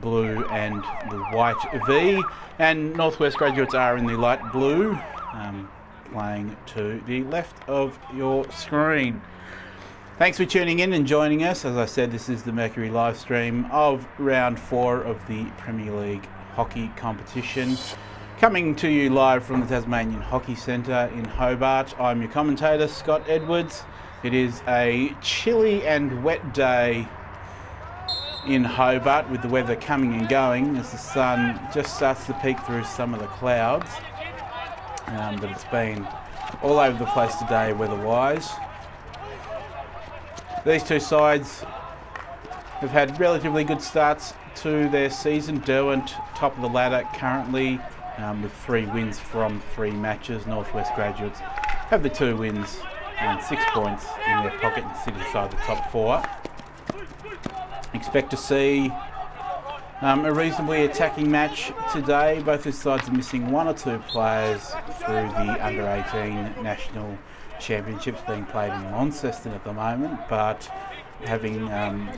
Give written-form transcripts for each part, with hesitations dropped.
blue and the white V, and Northwest Graduates are in the light blue, playing to the left of your screen. Thanks for tuning in and joining us. As I said, this is the Mercury live stream of round 4 of the Premier League hockey competition, coming to you live from the Tasmanian Hockey Centre in Hobart. I'm your commentator, Scott Edwards. It is a chilly and wet day in Hobart, with the weather coming and going as the sun just starts to peek through some of the clouds. But it's been all over the place today weather-wise. These two sides have had relatively good starts to their season. Derwent, top of the ladder currently, with 3 wins from 3 matches. Northwest Graduates have the 2 wins and 6 points in their pocket and sit inside the top 4. Expect to see a reasonably attacking match today. Both these sides are missing 1 or 2 players through the under-18 national championships being played in Launceston at the moment, but having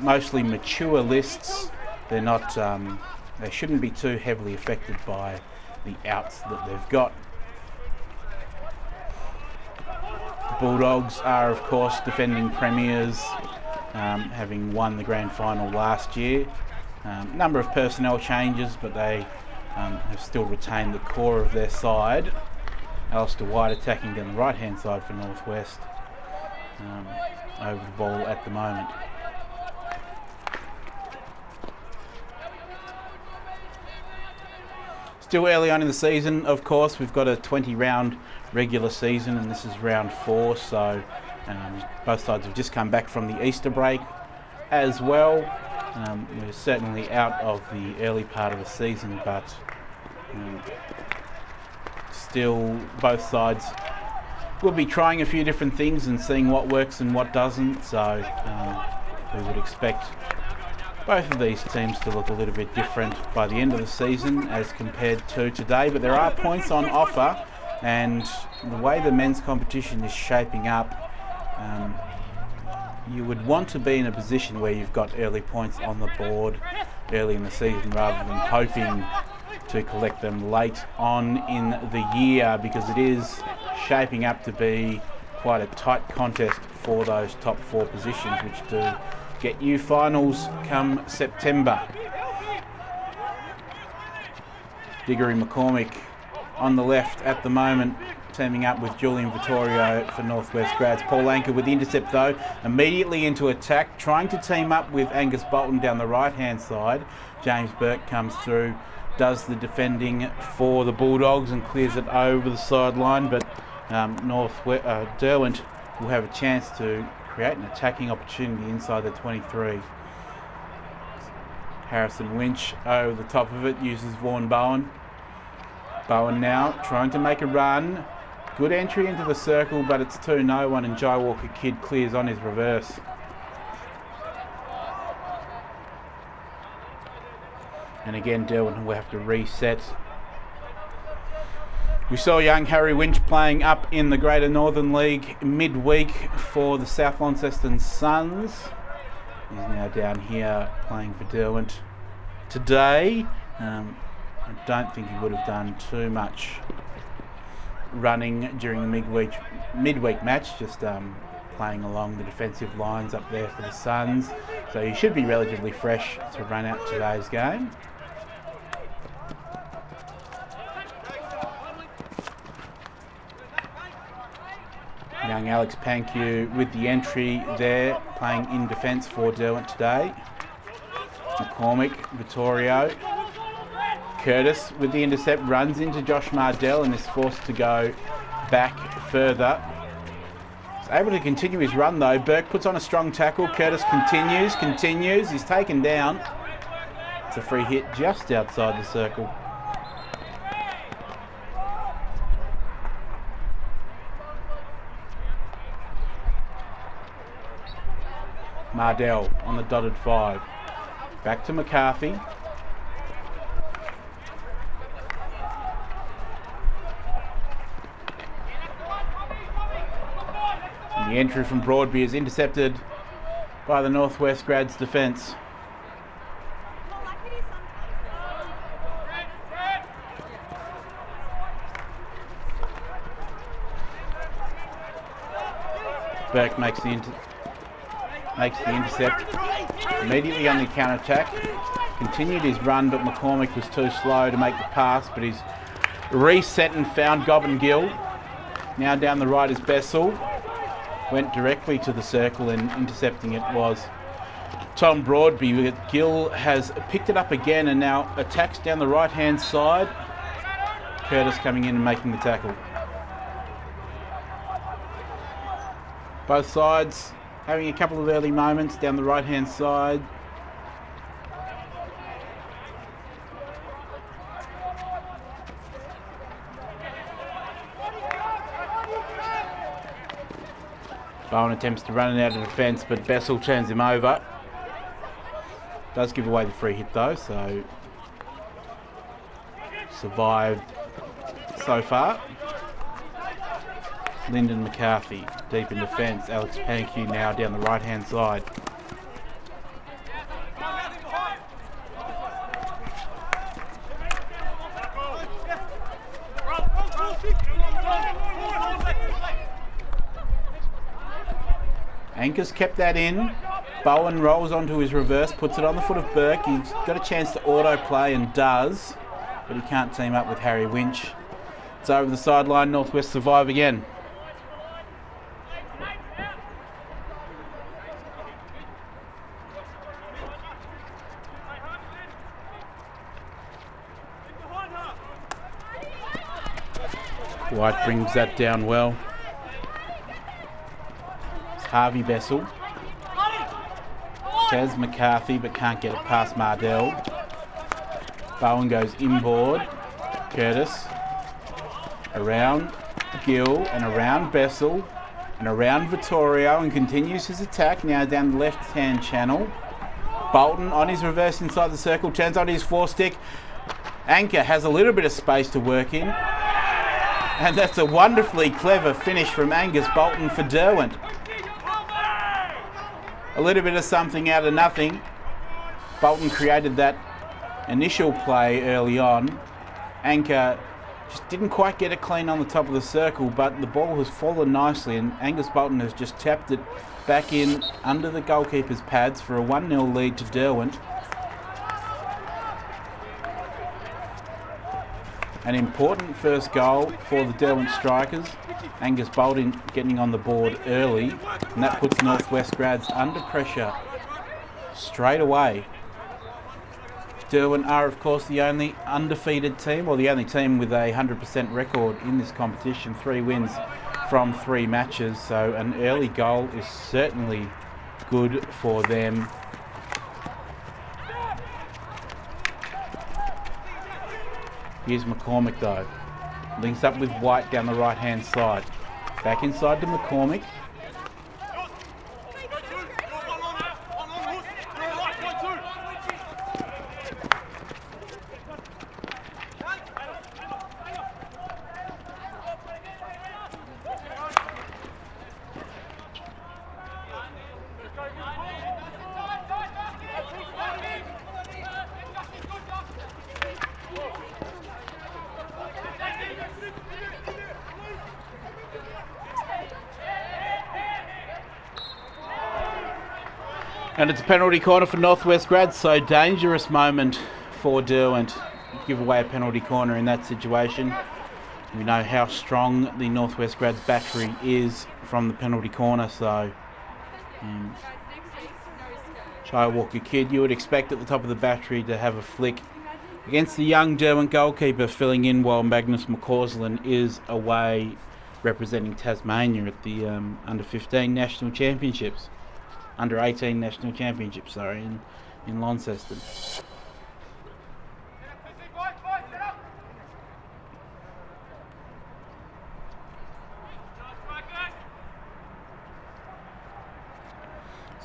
mostly mature lists, they're not. They shouldn't be too heavily affected by the outs that they've got. The Bulldogs are, of course, defending premiers, having won the grand final last year. Number of personnel changes, but they have still retained the core of their side. Alistair White attacking down the right-hand side for Northwest, over the ball at the moment. Still early on in the season, of course. We've got a 20-round regular season, and this is round 4, so both sides have just come back from the Easter break as well. We're certainly out of the early part of the season, but still both sides will be trying a few different things and seeing what works and what doesn't, so we would expect both of these teams to look a little bit different by the end of the season as compared to today. But there are points on offer, and the way the men's competition is shaping up, you would want to be in a position where you've got early points on the board early in the season rather than hoping to collect them late on in the year, because it is shaping up to be quite a tight contest for those top 4 positions, which do get you finals come September. Diggory McCormick on the left at the moment, teaming up with Julian Vittorio for Northwest Grads. Paul Anker with the intercept though, immediately into attack, trying to team up with Angus Bolton down the right-hand side. James Burke comes through, does the defending for the Bulldogs and clears it over the sideline, but Derwent will have a chance to create an attacking opportunity inside the 23. Harrison Winch over the top of it, uses Vaughan Bowen. Bowen now trying to make a run. Good entry into the circle, but it's 2-1 and Jai Walker Kidd clears on his reverse. And again, Derwent will have to reset. We saw young Harry Winch playing up in the Greater Northern League midweek for the South Launceston Suns. He's now down here playing for Derwent today. I don't think he would have done too much running during the midweek match, just playing along the defensive lines up there for the Suns. So he should be relatively fresh to run out today's game. Young Alex Pankew with the entry there, playing in defence for Derwent today. McCormick, Vittorio. Curtis with the intercept, runs into Josh Mardell and is forced to go back further. He's able to continue his run though. Burke puts on a strong tackle. Curtis continues. He's taken down. It's a free hit just outside the circle. Mardell on the dotted 5. Back to McCarthy. And the entry from Broadby is intercepted by the Northwest Grads defence. Burke makes the intercept. Immediately on the counter-attack. Continued his run, but McCormick was too slow to make the pass, but he's reset and found Gob and Gill. Now down the right is Bessel. Went directly to the circle, and intercepting it was Tom Broadby. Gill has picked it up again and now attacks down the right-hand side. Curtis coming in and making the tackle. Both sides having a couple of early moments down the right-hand side. Bowen attempts to run it out of defence, but Bessel turns him over. Does give away the free hit though, so survived so far. Lyndon McCarthy deep in defence. Alex Pankey now down the right hand side. Anchor's kept that in. Bowen rolls onto his reverse, puts it on the foot of Burke. He's got a chance to auto-play and does, but he can't team up with Harry Winch. It's over the sideline. Northwest survive again. White brings that down well. Harvey Bessel. Taz McCarthy, but can't get it past Mardell. Bowen goes inboard. Curtis. Around Gill and around Bessel and around Vittorio, and continues his attack now down the left-hand channel. Bolton on his reverse inside the circle, turns on his four-stick. Anchor has a little bit of space to work in. And that's a wonderfully clever finish from Angus Bolton for Derwent. A little bit of something out of nothing. Bolton created that initial play early on. Anchor just didn't quite get it clean on the top of the circle, but the ball has fallen nicely, and Angus Bolton has just tapped it back in under the goalkeeper's pads for a 1-0 lead to Derwent. An important first goal for the Derwent strikers. Angus Bolton getting on the board early, and that puts Northwest Grads under pressure straight away. Derwent are, of course, the only undefeated team, or the only team with a 100% record in this competition. 3 wins from 3 matches, so an early goal is certainly good for them. Here's McCormick though. Links up with White down the right hand side. Back inside to McCormick. And it's a penalty corner for Northwest Grads, so dangerous moment for Derwent. Give away a penalty corner in that situation. We know how strong the Northwest Grads battery is from the penalty corner, so Chai Walker Kidd, you would expect at the top of the battery to have a flick against the young Derwent goalkeeper filling in while Magnus McCausland is away representing Tasmania at the Under-15 National Championships. Under-18 National Championships, sorry, in Launceston.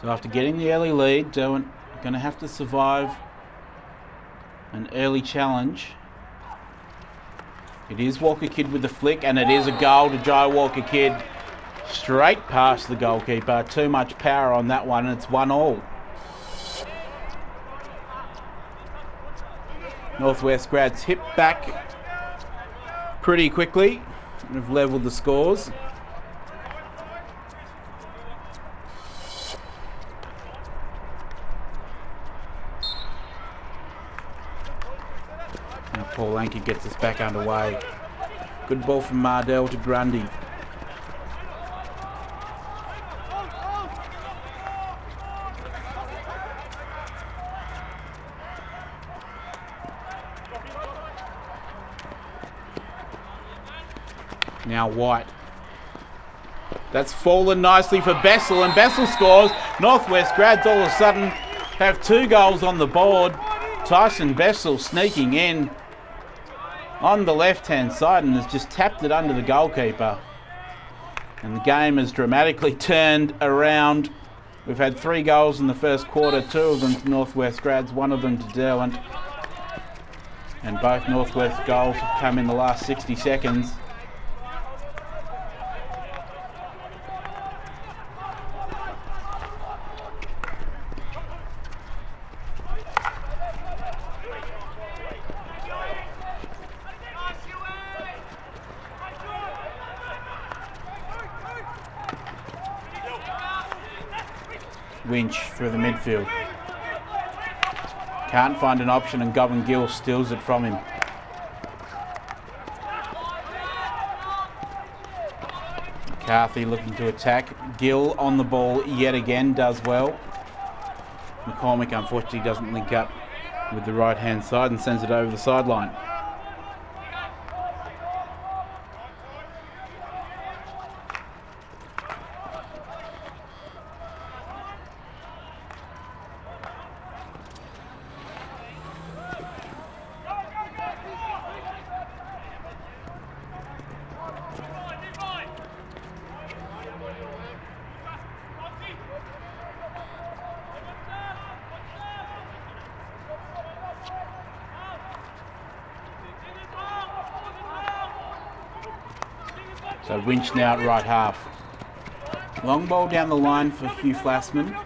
So after getting the early lead, Derwent are going to have to survive an early challenge. It is Walker Kidd with the flick, and it is a goal to Jai Walker Kidd. Straight past the goalkeeper. Too much power on that one, and it's 1-1. Northwest Grads hit back pretty quickly and have levelled the scores. Paul Anker gets us back underway. Good ball from Mardell to Grundy. Now White. That's fallen nicely for Bessel, and Bessel scores. Northwest Grads all of a sudden have 2 goals on the board. Tyson Bessel sneaking in on the left-hand side and has just tapped it under the goalkeeper. And the game has dramatically turned around. We've had 3 goals in the first quarter, 2 of them to Northwest Grads, 1 of them to Derwent. And both Northwest goals have come in the last 60 seconds. Winch through the midfield. Can't find an option and Govan Gill steals it from him. McCarthy looking to attack. Gill on the ball yet again, does well. McCormick unfortunately doesn't link up with the right hand side and sends it over the sideline. So Winch now at right half. Long ball down the line for Hugh Flassman.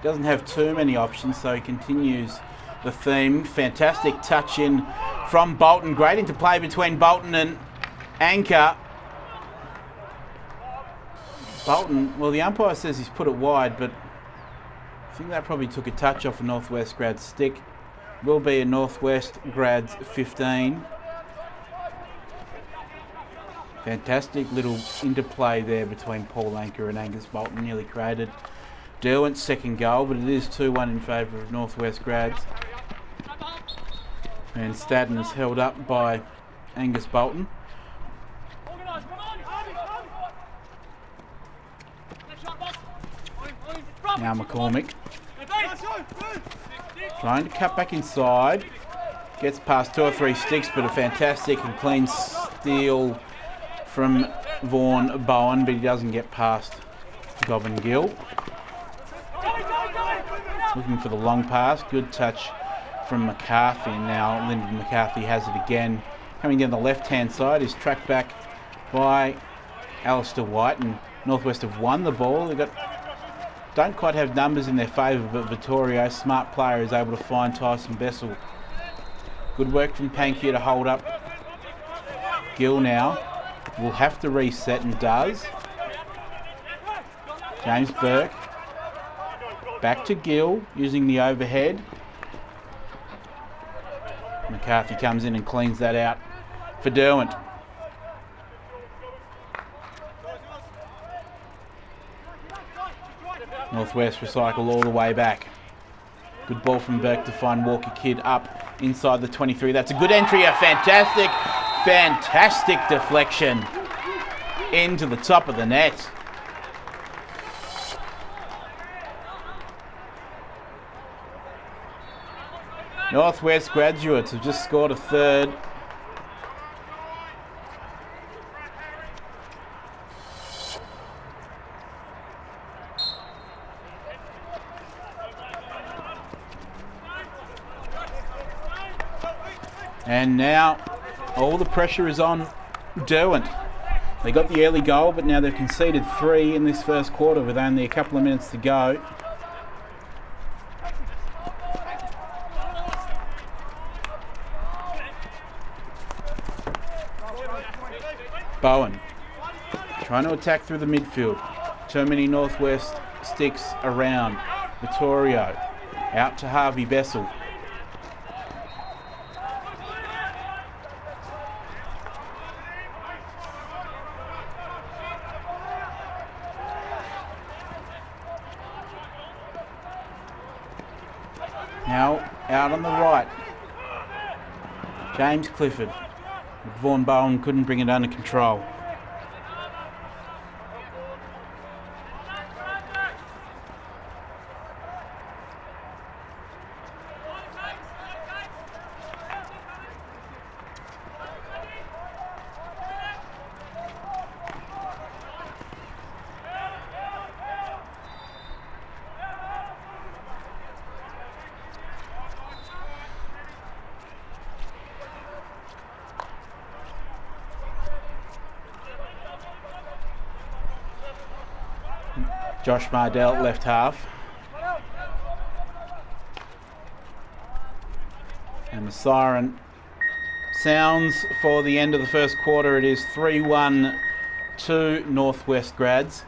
Doesn't have too many options, so he continues the theme. Fantastic touch in from Bolton. Great interplay between Bolton and Anker. Bolton, well, the umpire says he's put it wide, but I think that probably took a touch off a Northwest Grads stick. Will be a Northwest Grads 15. Fantastic little interplay there between Paul Anker and Angus Bolton, nearly created Derwent's second goal, but it is 2-1 in favour of Northwest Grads. And Staden is held up by Angus Bolton. Now McCormick. Trying to cut back inside. Gets past 2 or 3 sticks, but a fantastic and clean steal from Vaughan Bowen, but he doesn't get past Govan Gill. Looking for the long pass. Good touch from McCarthy. Now Lyndon McCarthy has it again. Coming down the left-hand side is tracked back by Alistair White, and Northwest have won the ball. They don't quite have numbers in their favour, but Vittorio, smart player, is able to find Tyson Bessel. Good work from Pankia to hold up Gill now. Will have to reset and does. James Burke. Back to Gill using the overhead. McCarthy comes in and cleans that out for Derwent. Northwest recycle all the way back. Good ball from Burke to find Walker Kidd up inside the 23. That's a good entry, a fantastic deflection into the top of the net. Northwest graduates have just scored a third. And now all the pressure is on Derwent. They got the early goal, but now they've conceded 3 in this first quarter with only a couple of minutes to go. Bowen trying to attack through the midfield. Too many Northwest sticks around. Vittorio out to Harvey Bessel. out on the right. James Clifford. Vaughan Bowen couldn't bring it under control. Josh Mardell, left half. And the siren sounds for the end of the first quarter. It is 3-1 to Northwest Grads.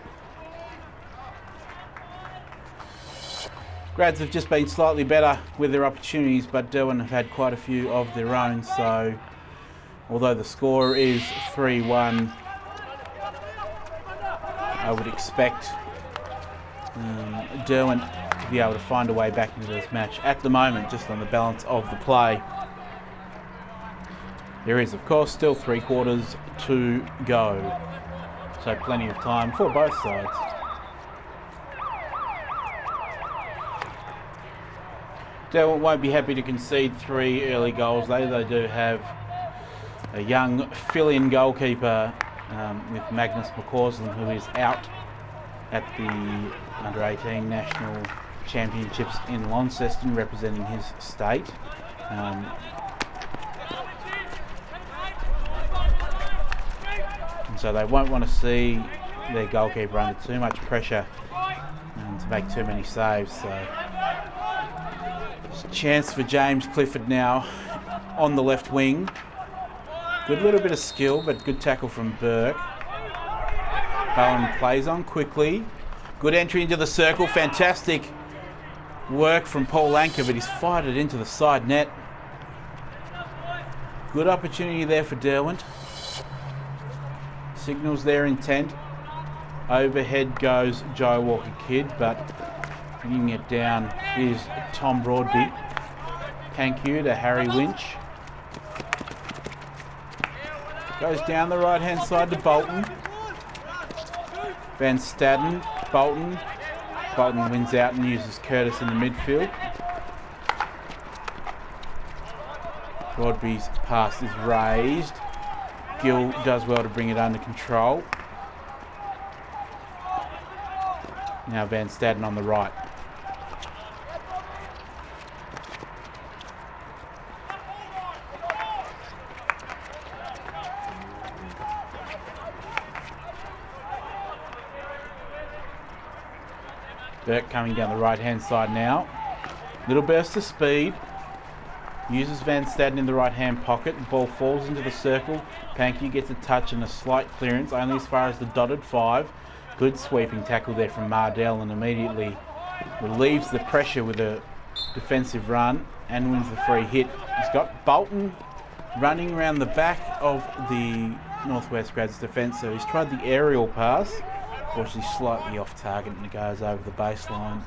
Grads have just been slightly better with their opportunities, but Derwent have had quite a few of their own. So although the score is 3-1, I would expect Derwent to be able to find a way back into this match at the moment, just on the balance of the play. There is, of course, still 3 quarters to go, so plenty of time for both sides. Derwent won't be happy to concede 3 early goals. They do have a young fill-in goalkeeper with Magnus McCausland, who is out at the Under-18 National Championships in Launceston, representing his state. And so they won't want to see their goalkeeper under too much pressure to make too many saves. So there's a chance for James Clifford now on the left wing. Good little bit of skill, but good tackle from Burke. Bowen plays on quickly. Good entry into the circle. Fantastic work from Paul Anker, but he's fired it into the side net. Good opportunity there for Derwent. Signals their intent. Overhead goes Joe Walker-Kidd, but bringing it down is Tom Broadby. Thank you to Harry Winch. Goes down the right-hand side to Bolton. Van Staden, Bolton. Bolton wins out and uses Curtis in the midfield. Broadby's pass is raised. Gill does well to bring it under control. Now Van Staden on the right. Burke coming down the right-hand side now. Little burst of speed. Uses Van Staden in the right-hand pocket. The ball falls into the circle. Pankey gets a touch and a slight clearance, only as far as the dotted 5. Good sweeping tackle there from Mardell, and immediately relieves the pressure with a defensive run and wins the free hit. He's got Bolton running around the back of the Northwest Grads defence, so he's tried the aerial pass. Unfortunately, slightly off target, and it goes over the baseline.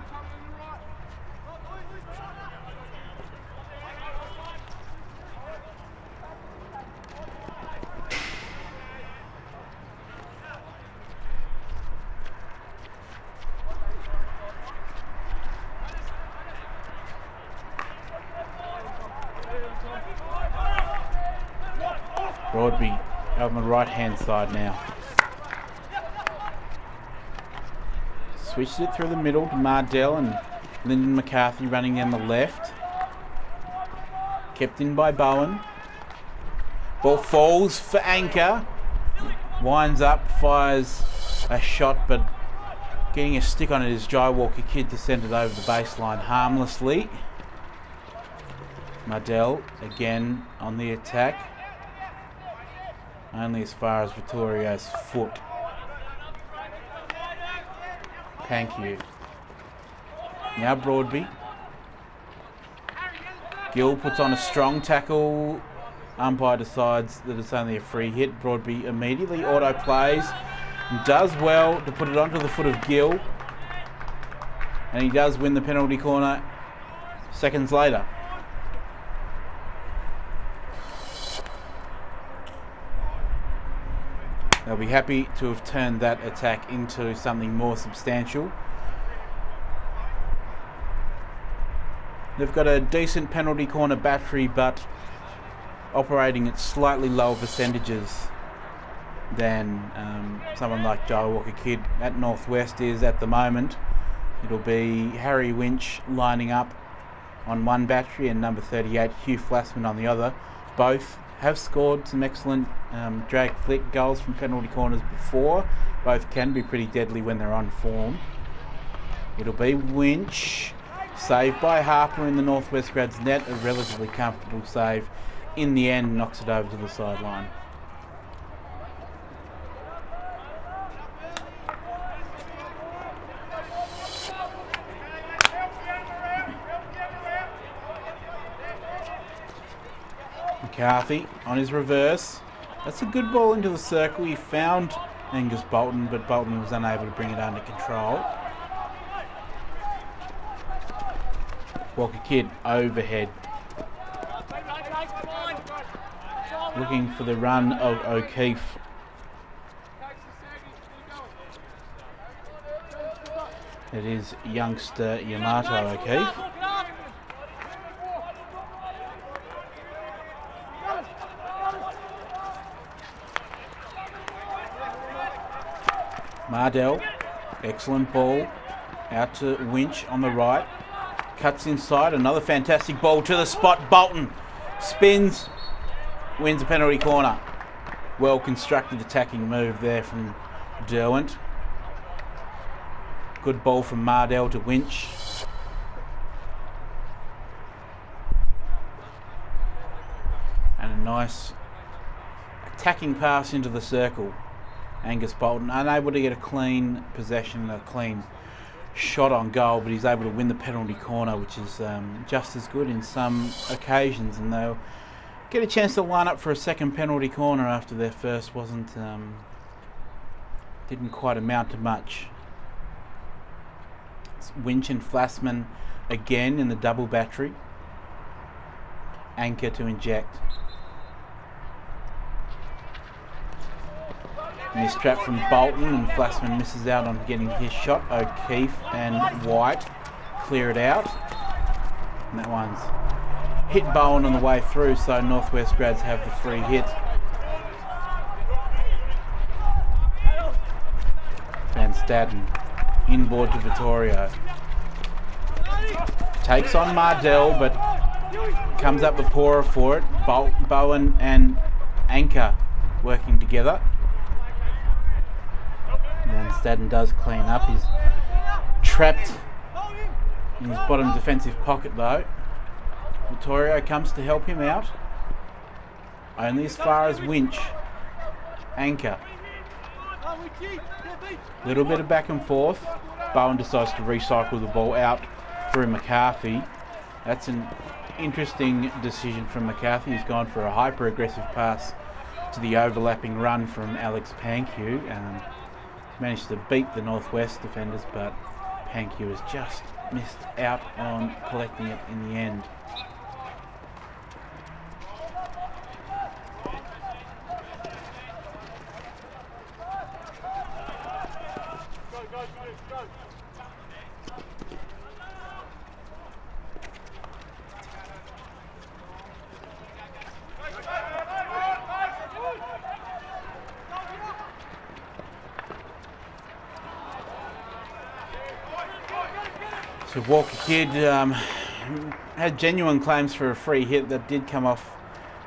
Broadby out on the right-hand side now. Switched it through the middle to Mardell, and Lyndon McCarthy running down the left. Kept in by Bowen. Ball falls for Anker. Winds up, fires a shot, but getting a stick on it is Jai Walker-Kidd to send it over the baseline harmlessly. Mardell again on the attack. Only as far as Vittorio's foot. Thank you. Now Broadby. Gill puts on a strong tackle. Umpire decides that it's only a free hit. Broadby immediately auto plays and does well to put it onto the foot of Gill. And he does win the penalty corner seconds later. They'll be happy to have turned that attack into something more substantial. They've got a decent penalty corner battery, but operating at slightly lower percentages than someone like Joel Walker-Kidd at Northwest is at the moment. It'll be Harry Winch lining up on one battery and number 38 Hugh Flassman on the other. Both have scored some excellent drag flick goals from penalty corners before. Both can be pretty deadly when they're on form. It'll be Winch, saved by Harper in the Northwest Grads net, a relatively comfortable save. In the end, knocks it over to the sideline. McCarthy on his reverse. That's a good ball into the circle. He found Angus Bolton, but Bolton was unable to bring it under control. Walker-Kidd overhead. Looking for the run of O'Keefe. It is youngster Yamato O'Keefe. Mardell, excellent ball, out to Winch on the right, cuts inside, another fantastic ball to the spot. Bolton spins, wins a penalty corner. Well constructed attacking move there from Derwent. Good ball from Mardell to Winch. And a nice attacking pass into the circle. Angus Bolton unable to get a clean possession, a clean shot on goal, but he's able to win the penalty corner, which is just as good in some occasions, and they'll get a chance to line up for a second penalty corner after their first didn't quite amount to much. It's Winch and Flassman again in the double battery. Anchor to inject. Mistrap from Bolton, and Flassman misses out on getting his shot. O'Keefe and White clear it out. And that one's hit Bowen on the way through, so Northwest Grads have the free hit. Van Staden inboard to Vittorio. Takes on Mardell, but comes up the poorer for it. Bowen and Anchor working together. And Staden does clean up. He's trapped in his bottom defensive pocket though. Vittorio comes to help him out. Only as far as Winch. Anchor. Little bit of back and forth. Bowen decides to recycle the ball out through McCarthy. That's an interesting decision from McCarthy. He's gone for a hyper-aggressive pass to the overlapping run from Alex Pankew. Managed to beat the Northwest defenders, but Pankew has just missed out on collecting it in the end. So Walker-Kidd had genuine claims for a free hit that did come off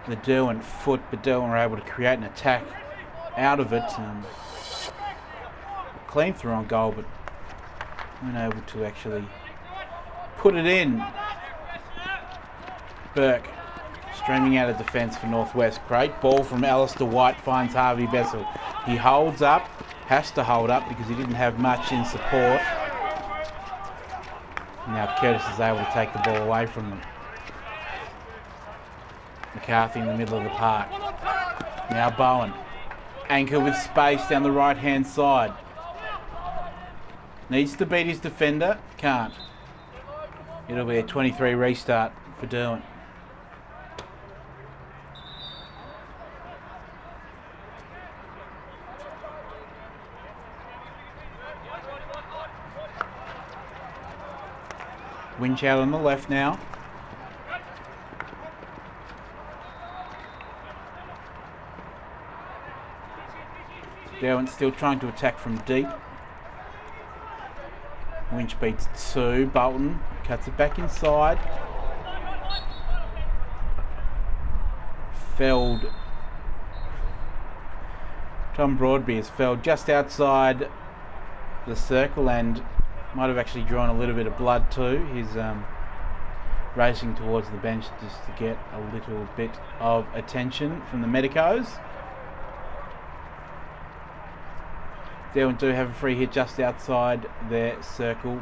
the Derwent foot, but Derwent were able to create an attack out of it. Clean through on goal, but weren't able to actually put it in. Burke streaming out of defence for Northwest. Great ball from Alistair White, finds Harvey Bessel. He holds up, has to hold up because he didn't have much in support. Now Curtis is able to take the ball away from them. McCarthy in the middle of the park. Now Bowen. Anchor with space down the right hand side. Needs to beat his defender. Can't. It'll be a 23 restart for Derwent. Winch out on the left now. Derwent still trying to attack from deep. Winch beats 2. Bolton cuts it back inside. Felled. Tom Broadby has felled just outside the circle and might have actually drawn a little bit of blood too. He's racing towards the bench just to get a little bit of attention from the medicos. Derwent do have a free hit just outside their circle.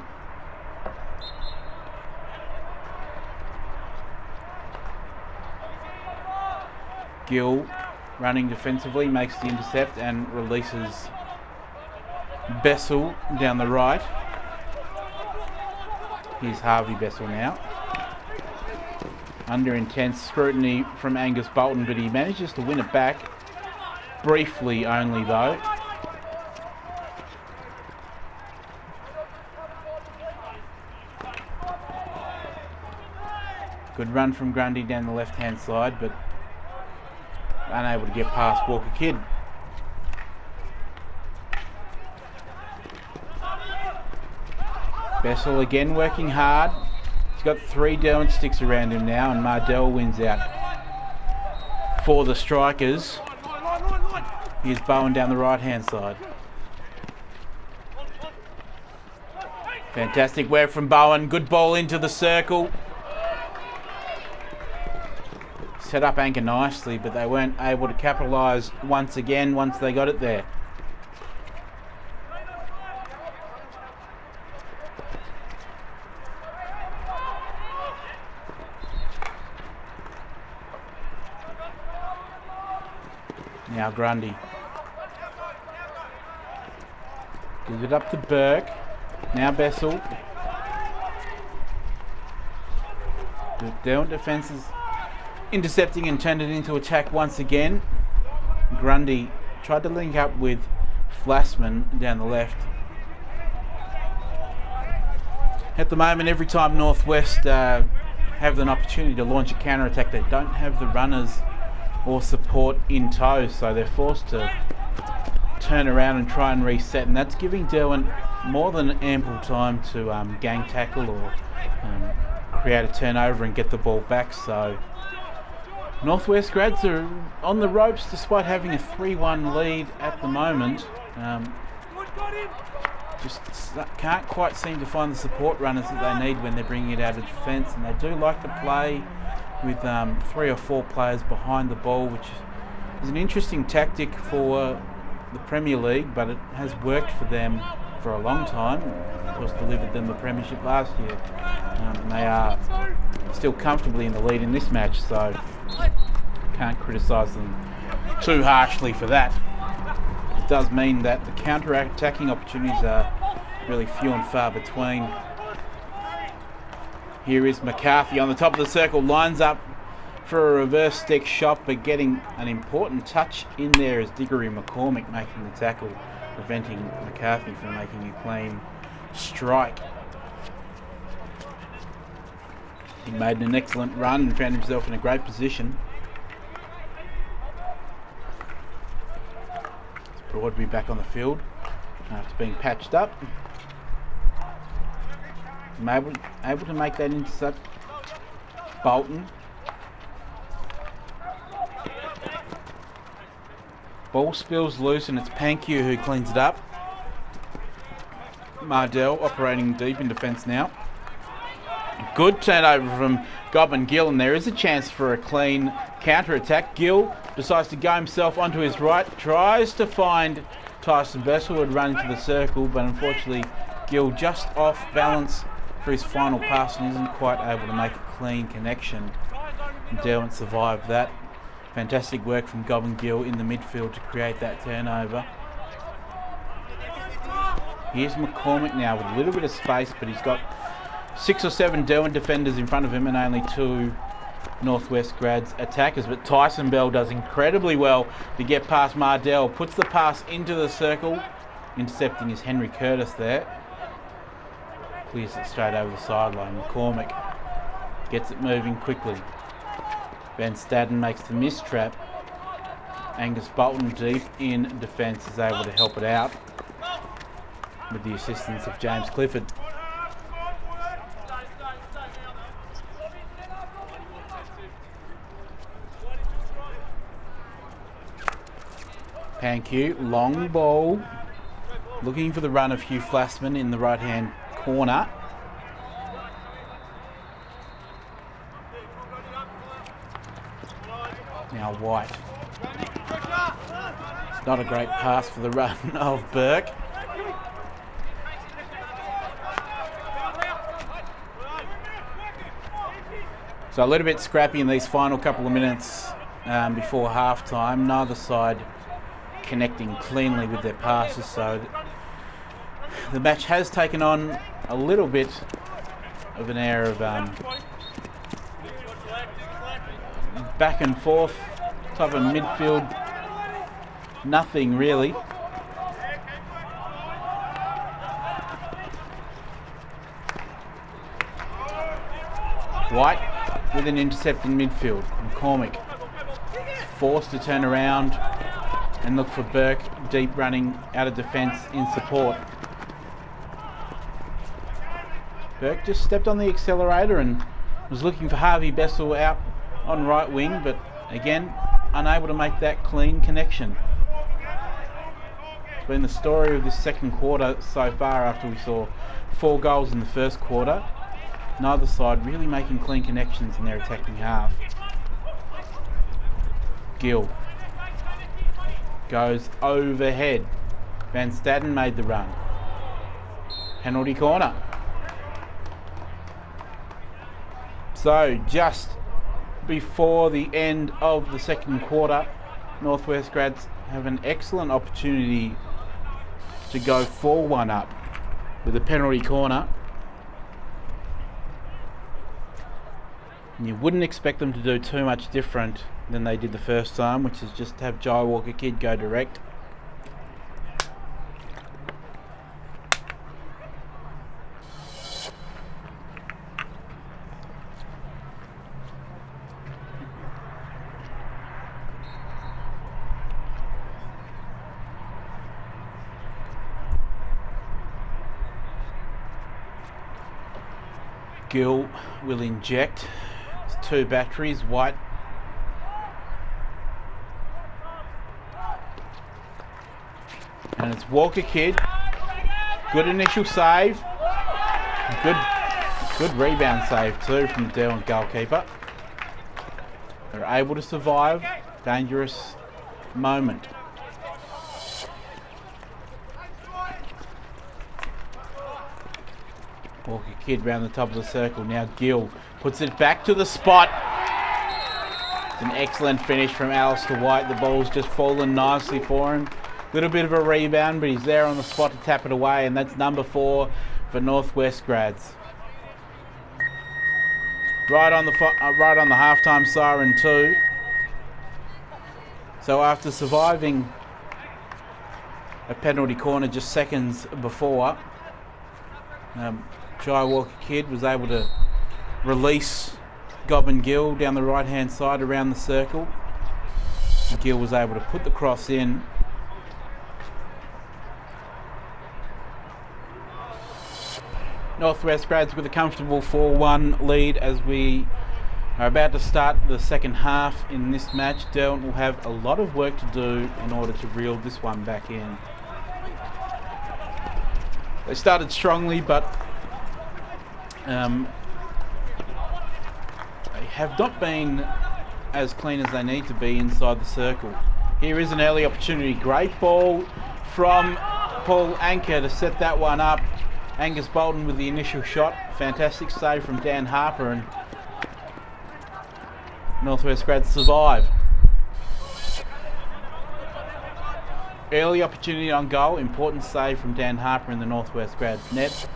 Gill running defensively makes the intercept and releases Bessel down the right. Here's Harvey Bessel now. Under intense scrutiny from Angus Bolton, but he manages to win it back. Briefly only though. Good run from Grundy down the left-hand side, but unable to get past Walker Kidd. Bessel again working hard. He's got 3 Derwent sticks around him now, and Mardell wins out for the strikers. Here's Bowen down the right-hand side. Fantastic work from Bowen. Good ball into the circle. Set up anchor nicely, but they weren't able to capitalise once again once they got it there. Now Grundy. Gives it up to Burke. Now Bessel. The Derwent defence is intercepting and turned it into attack once again. Grundy tried to link up with Flassman down the left. At the moment, every time Northwest have an opportunity to launch a counter-attack, they don't have the runners or support in tow, so they're forced to turn around and try and reset, and that's giving Derwent more than ample time to gang tackle or create a turnover and get the ball back. So Northwest grads are on the ropes despite having a 3-1 lead at the moment. Just can't quite seem to find the support runners that they need when they're bringing it out of defence, and they do like to play with 3 or 4 players behind the ball, which is an interesting tactic for the Premier League, but it has worked for them for a long time. Of course, delivered them the premiership last year. And they are still comfortably in the lead in this match, so can't criticise them too harshly for that. It does mean that the counter-attacking opportunities are really few and far between. Here is McCarthy on the top of the circle, lines up for a reverse stick shot, but getting an important touch in there is Diggory McCormick making the tackle, preventing McCarthy from making a clean strike. He made an excellent run and found himself in a great position. Broadby back on the field after being patched up. Able to make that intercept. Bolton. Ball spills loose and it's Pankiu who cleans it up. Mardell operating deep in defence now. Good turnover from Gob and Gill, and there is a chance for a clean counter-attack. Gill decides to go himself onto his right, tries to find Tyson Bessel, who would run into the circle, but unfortunately Gill just off balance for his final pass and isn't quite able to make a clean connection. Derwent survived that. Fantastic work from Gob and Gill in the midfield to create that turnover. Here's McCormick now with a little bit of space, but he's got 6 or 7 Derwent defenders in front of him and only 2 Northwest grads attackers. But Tyson Bell does incredibly well to get past Mardell, puts the pass into the circle. Intercepting is Henry Curtis there. Clears it straight over the sideline. McCormick gets it moving quickly. Van Staden makes the mistrap. Angus Bolton deep in defence is able to help it out with the assistance of James Clifford. Panque, long ball, looking for the run of Hugh Flassman in the right hand corner. Now White. It's not a great pass for the run of Burke. So a little bit scrappy in these final couple of minutes before half time. Neither side connecting cleanly with their passes, so the match has taken on a little bit of an air of back and forth type of midfield. Nothing really. White with an intercept in midfield. McCormick is forced to turn around and look for Burke deep running out of defence in support. Burke just stepped on the accelerator and was looking for Harvey Bessel out on right wing, but again, unable to make that clean connection. It's been the story of this second quarter so far after we saw 4 goals in the first quarter. Neither side really making clean connections in their attacking half. Gill goes overhead. Van Staden made the run. Penalty corner. So just before the end of the second quarter, Northwest Grads have an excellent opportunity to go 4-1 up with a penalty corner. And you wouldn't expect them to do too much different than they did the first time, which is just have Jai Walker Kidd go direct. Gill will inject. It's 2 batteries. White and it's Walker Kidd. Good initial save. Good rebound save too from the Derwent goalkeeper. They're able to survive. Dangerous moment. Walker Kidd round the top of the circle. Now Gill puts it back to the spot. It's an excellent finish from Alistair White. The ball's just fallen nicely for him. Little bit of a rebound, but he's there on the spot to tap it away, and that's number 4 for Northwest Grads. Right on the halftime siren too. So after surviving a penalty corner just seconds before, Jai Walker Kidd was able to release Gobbin Gill down the right hand side around the circle. Gill was able to put the cross in. Northwest Grads with a comfortable 4-1 lead as we are about to start the second half in this match. Derwent will have a lot of work to do in order to reel this one back in. They started strongly, but they have not been as clean as they need to be inside the circle. Here is an early opportunity. Great ball from Paul Anker to set that one up. Angus Bolton with the initial shot. Fantastic save from Dan Harper, and Northwest Grads survive. Early opportunity on goal. Important save from Dan Harper in the Northwest Grads net.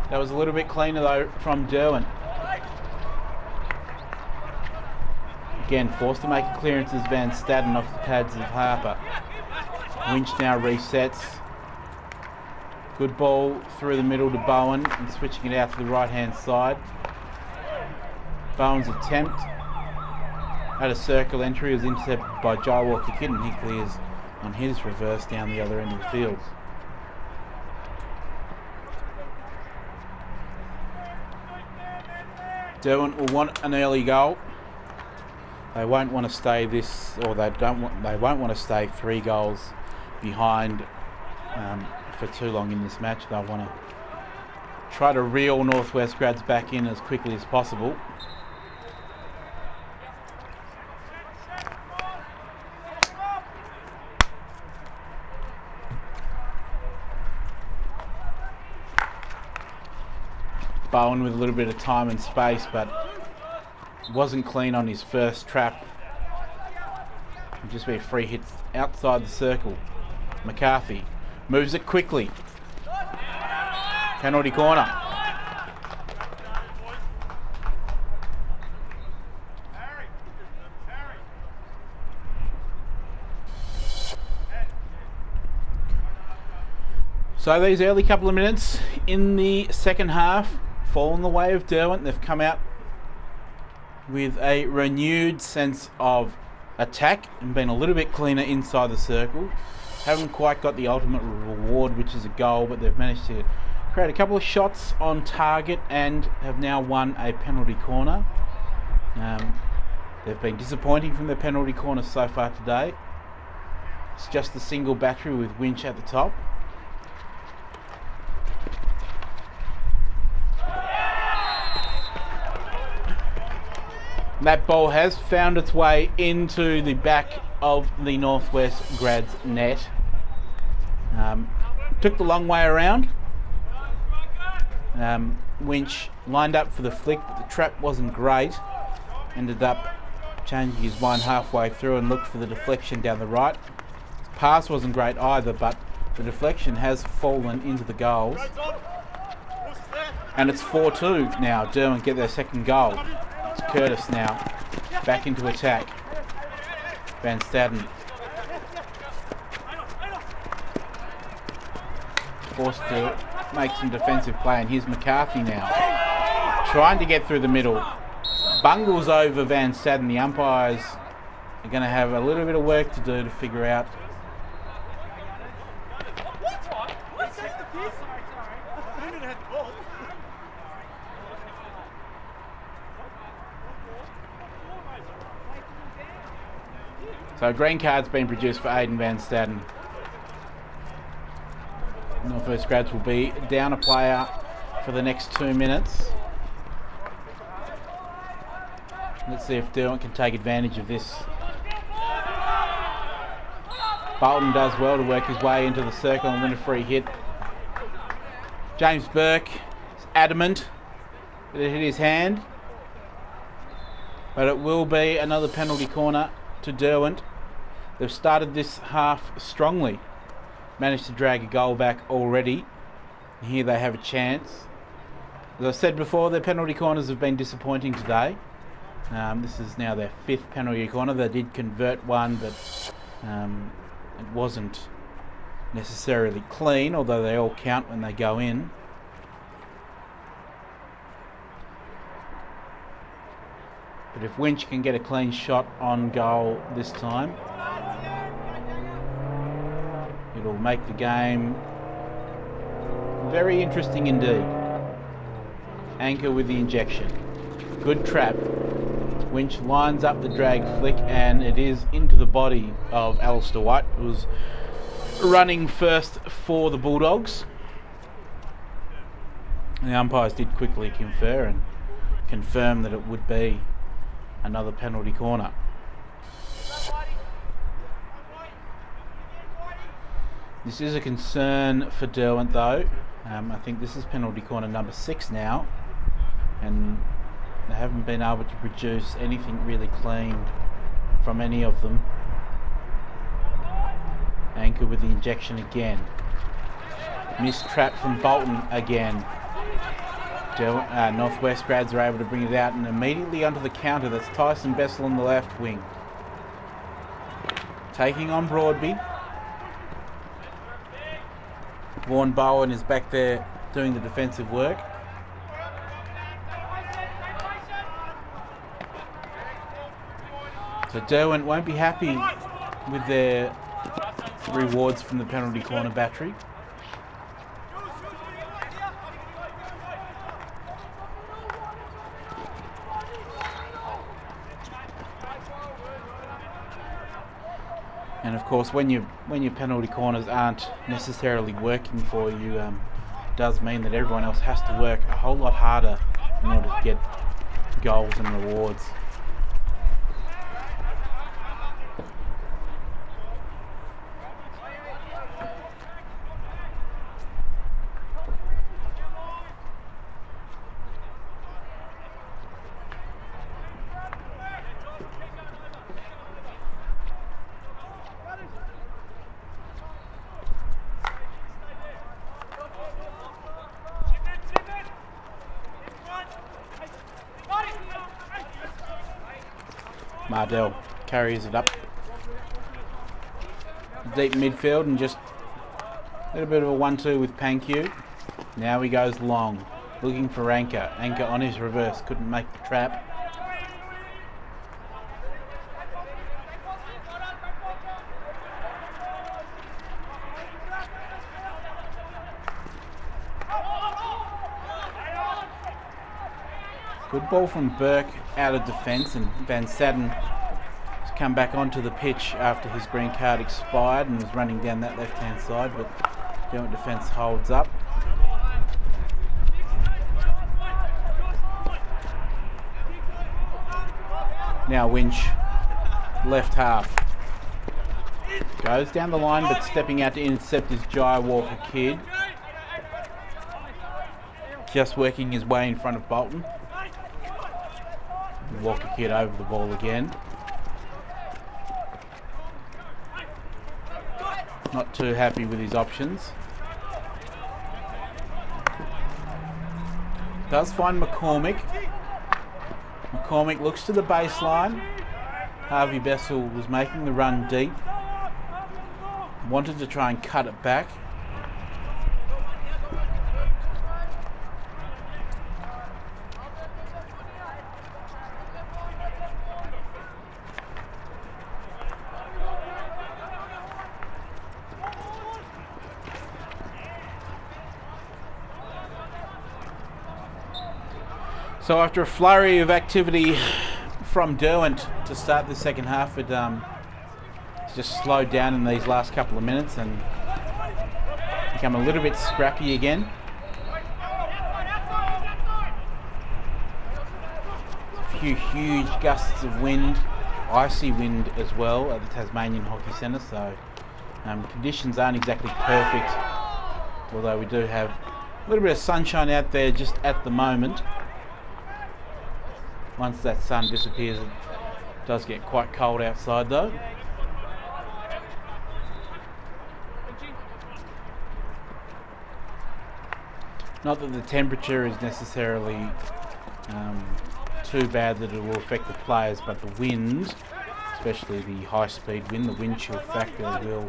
That was a little bit cleaner though from Derwent. Again, forced to make a clearance as Van Staden off the pads of Harper. Winch now resets. Good ball through the middle to Bowen and switching it out to the right-hand side. Bowen's attempt at a circle entry was intercepted by Jai Walker-Kidd, and he clears on his reverse down the other end of the field. Derwent will want an early goal. They won't want to stay they won't want to stay 3 goals behind for too long in this match. They'll want to try to reel Northwest Grads back in as quickly as possible. Bowen with a little bit of time and space, but wasn't clean on his first trap. It'll just be a free hit outside the circle. McCarthy moves it quickly. Penalty corner. So these early couple of minutes in the second half fall in the way of Derwent. They've come out with a renewed sense of attack and been a little bit cleaner inside the circle. Haven't quite got the ultimate reward, which is a goal, but they've managed to create a couple of shots on target and have now won a penalty corner. They've been disappointing from their penalty corners so far today. It's just the single battery with Winch at the top. That ball has found its way into the back of the Northwest Grads net. Took the long way around. Winch lined up for the flick, but the trap wasn't great. Ended up changing his mind halfway through and looked for the deflection down the right. His pass wasn't great either, but the deflection has fallen into the goals. And it's 4-2 now. Derwent get their second goal. It's Curtis now, back into attack. Van Staden forced to make some defensive play, and here's McCarthy now, trying to get through the middle. Bungles over Van Staden. The umpires are going to have a little bit of work to do to figure out So a green card's been produced for Aiden Van Staden. Northwest Grads will be down a player for the next 2 minutes. Let's see if Derwent can take advantage of this. Bolton does well to work his way into the circle and win a free hit. James Burke is adamant that it hit his hand, but it will be another penalty corner to Derwent. They've started this half strongly. Managed to drag a goal back already. Here they have a chance. As I said before, their penalty corners have been disappointing today. This is now their 5th penalty corner. They did convert one, but it wasn't necessarily clean, although they all count when they go in. But if Winch can get a clean shot on goal this time, it'll make the game very interesting indeed. Anchor with the injection. Good trap. Winch lines up the drag flick, and it is into the body of Alistair White, who was running first for the Bulldogs. The umpires did quickly confer and confirm that it would be another penalty corner. This is a concern for Derwent though. I think this is penalty corner number 6 now, and they haven't been able to produce anything really clean from any of them. Anchor with the injection again. Missed trap from Bolton again. Northwest Grads are able to bring it out, and immediately onto the counter. That's Tyson Bessel on the left wing. Taking on Broadby. Vaughan Bowen is back there doing the defensive work. So Derwent won't be happy with their rewards from the penalty corner battery. And of course, when your penalty corners aren't necessarily working for you, does mean that everyone else has to work a whole lot harder in order to get goals and rewards. Mardell carries it up deep midfield and just a little bit of a 1-2 with Panku. Now he goes long, looking for Anchor. Anchor on his reverse, couldn't make the trap. Good ball from Burke out of defence, and Van Sadden has come back onto the pitch after his green card expired and was running down that left-hand side, but Derwent defence holds up. Now Winch, left half. Goes down the line, but stepping out to intercept is Jai Walker Kidd. Just working his way in front of Bolton. Walker Kidd over the ball again. Not too happy with his options. Does find McCormick. McCormick looks to the baseline. Harvey Bessel was making the run deep. Wanted to try and cut it back. So after a flurry of activity from Derwent to start the second half, it just slowed down in these last couple of minutes and become a little bit scrappy again. A few huge gusts of wind, icy wind as well at the Tasmanian Hockey Centre, so conditions aren't exactly perfect, although we do have a little bit of sunshine out there just at the moment. Once that sun disappears, it does get quite cold outside though. Not that the temperature is necessarily too bad that it will affect the players, but the wind, especially the high-speed wind, the wind chill factor will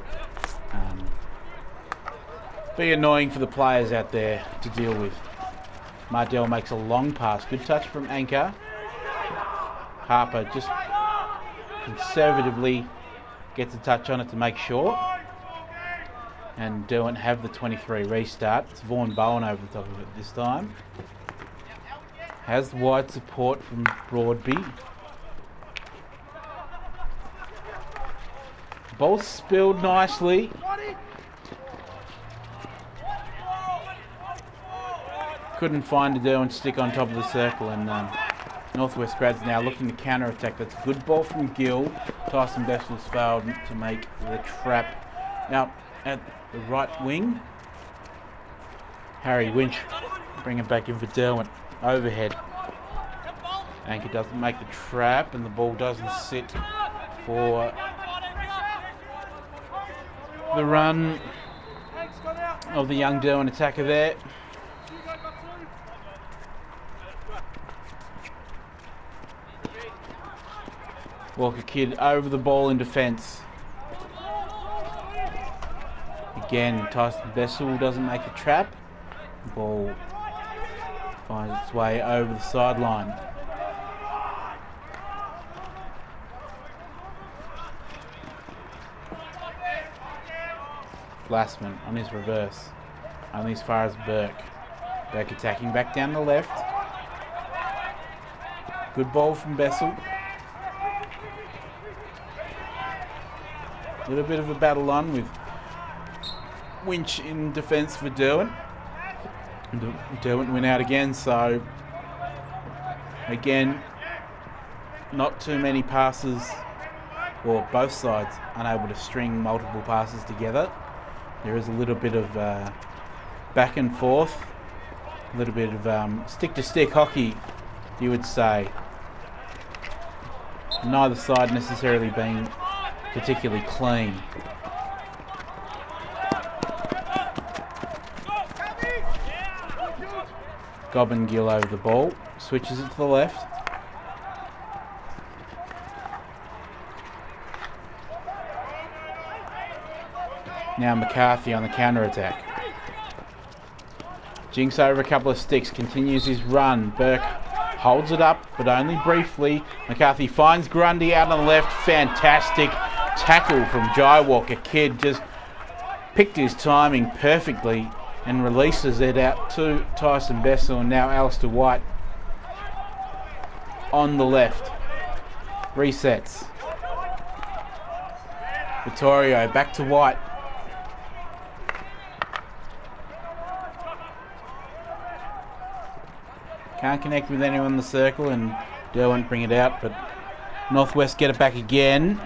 be annoying for the players out there to deal with. Mardell makes a long pass. Good touch from Anchor. Harper just conservatively gets a touch on it to make sure. And Derwent have the 23 restart. It's Vaughan Bowen over the top of it this time. Has the wide support from Broadby. Ball spilled nicely. Couldn't find a Derwent stick on top of the circle, and Northwest Grads now looking to counter-attack. That's a good ball from Gill. Tyson Bessel's failed to make the trap. Now at the right wing, Harry Winch bring it back in for Derwent. Overhead. Anchor doesn't make the trap, and the ball doesn't sit for the run of the young Derwent attacker there. Walker Kidd over the ball in defence. He Again, Tyson Bessel doesn't make a trap. The ball finds its way over the sideline. Glassman on his reverse, only as far as Burke. Burke attacking back down the left. Good ball from Bessel. A little bit of a battle on with Winch in defence for Derwent. Derwent went out again, so again, not too many passes, or both sides unable to string multiple passes together. There is a little bit of back and forth, a little bit of stick-to-stick hockey, you would say. Neither side necessarily being particularly clean. Gobbengill over the ball, switches it to the left. Now McCarthy on the counter-attack. Jinks over a couple of sticks, continues his run. Burke holds it up, but only briefly. McCarthy finds Grundy out on the left. Fantastic tackle from Jai Walker. Kid just picked his timing perfectly and releases it out to Tyson Bessel, and now Alistair White on the left. Resets. Vittorio back to White. Can't connect with anyone in the circle, and Derwent bring it out, but Northwest get it back again.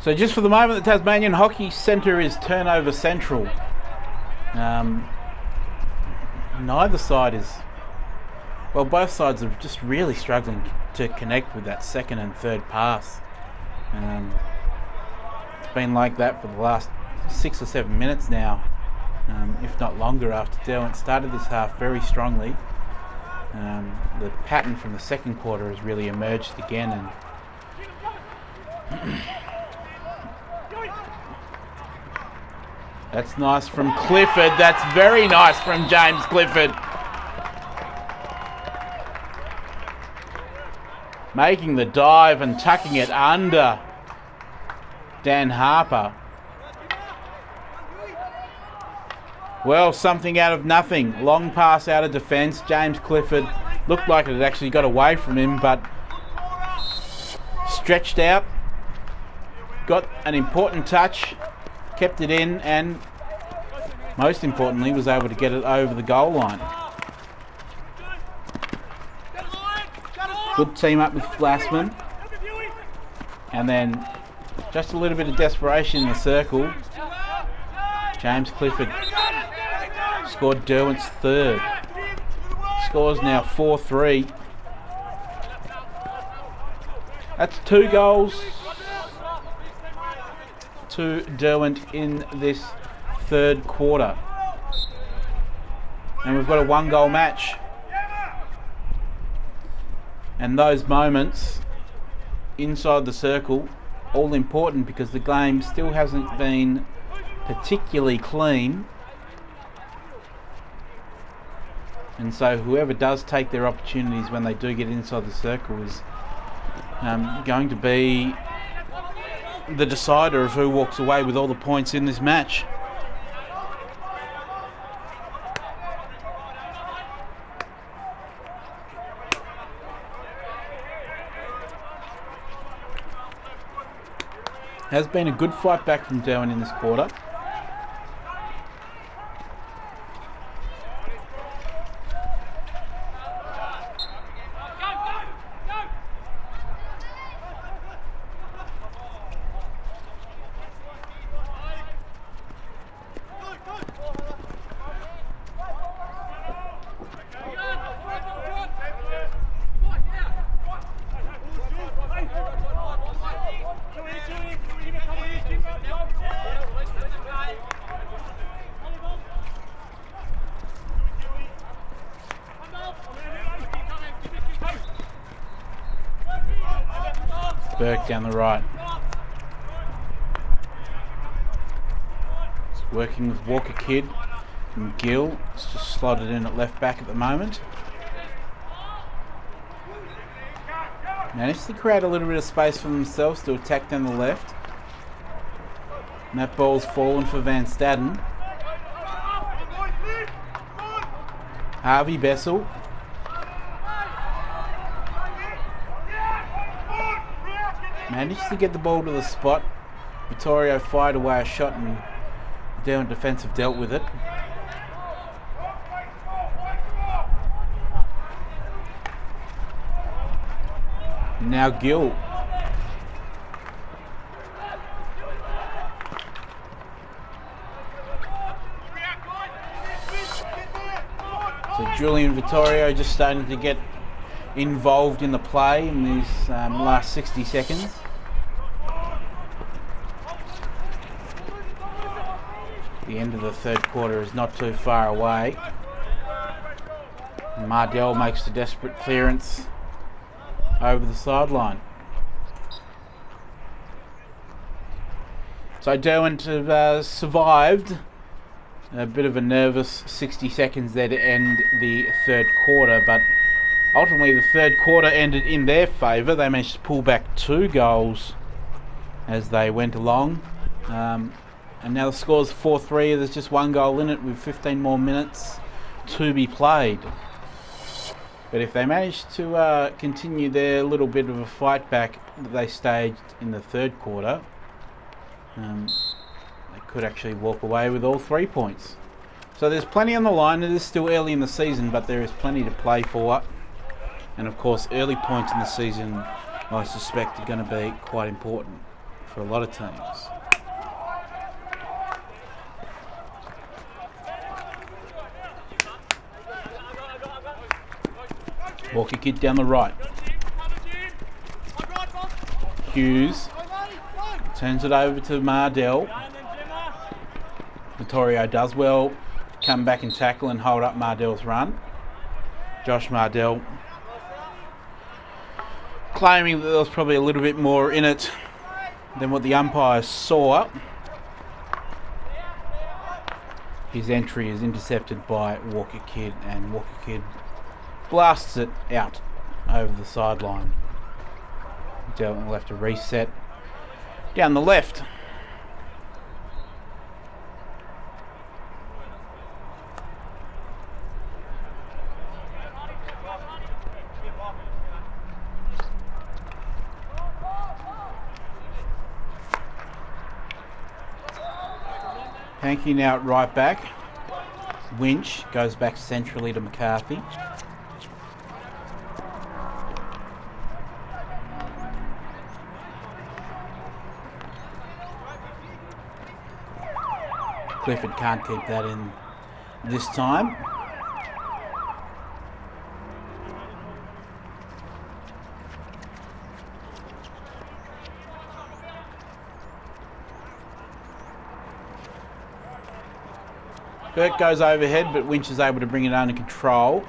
So just for the moment, the Tasmanian Hockey Centre is turnover central. Neither side is... Well, both sides are just really struggling to connect with that second and third pass. It's been like that for the last 6 or 7 minutes now, if not longer, after Derwent started this half very strongly. The pattern from the second quarter has really emerged again, and that's nice from Clifford. That's very nice from James Clifford. Making the dive and tucking it under Dan Harper. Well, something out of nothing. Long pass out of defence. James Clifford looked like it had actually got away from him, but stretched out. Got an important touch. Kept it in, and most importantly was able to get it over the goal line. Good team up with Glassman, and then just a little bit of desperation in the circle. James Clifford scored Derwent's third. Scores now 4-3. That's 2 goals to Derwent in this third quarter, and we've got a 1-goal match. And those moments inside the circle, all important because the game still hasn't been particularly clean, and so whoever does take their opportunities when they do get inside the circle is going to be the decider of who walks away with all the points in this match. Has been a good fight back from Derwent in this quarter. Burke down the right. It's working with Walker Kidd and Gill. It's just slotted in at left back at the moment. Managed to create a little bit of space for themselves to attack down the left. And that ball's fallen for Van Staden. Harvey Bessel. Managed to get the ball to the spot. Vittorio fired away a shot and the Derwent defensive dealt with it. Now Gill. So Julian Vittorio just starting to get involved in the play in these last 60 seconds. The end of the third quarter is not too far away. Mardell makes the desperate clearance over the sideline. So Derwent have survived a bit of a nervous 60 seconds there to end the third quarter, but ultimately the third quarter ended in their favour. They managed to pull back 2 goals as they went along. And now the score's 4-3. There's just 1 goal in it with 15 more minutes to be played. But if they manage to continue their little bit of a fight back that they staged in the third quarter, they could actually walk away with all 3 points. So there's plenty on the line. It is still early in the season, but there is plenty to play for. And of course, early points in the season, I suspect, are going to be quite important for a lot of teams. Walker Kidd down the right. Hughes turns it over to Mardell. Vittorio does well to come back and tackle and hold up Mardell's run. Josh Mardell claiming that there was probably a little bit more in it than what the umpires saw. His entry is intercepted by Walker Kidd, and Walker Kidd blasts it out over the sideline. Derwent will have to reset down the left. Pankey now at right back. Winch goes back centrally to McCarthy. Clifford can't keep that in this time. Burke goes overhead, but Winch is able to bring it under control.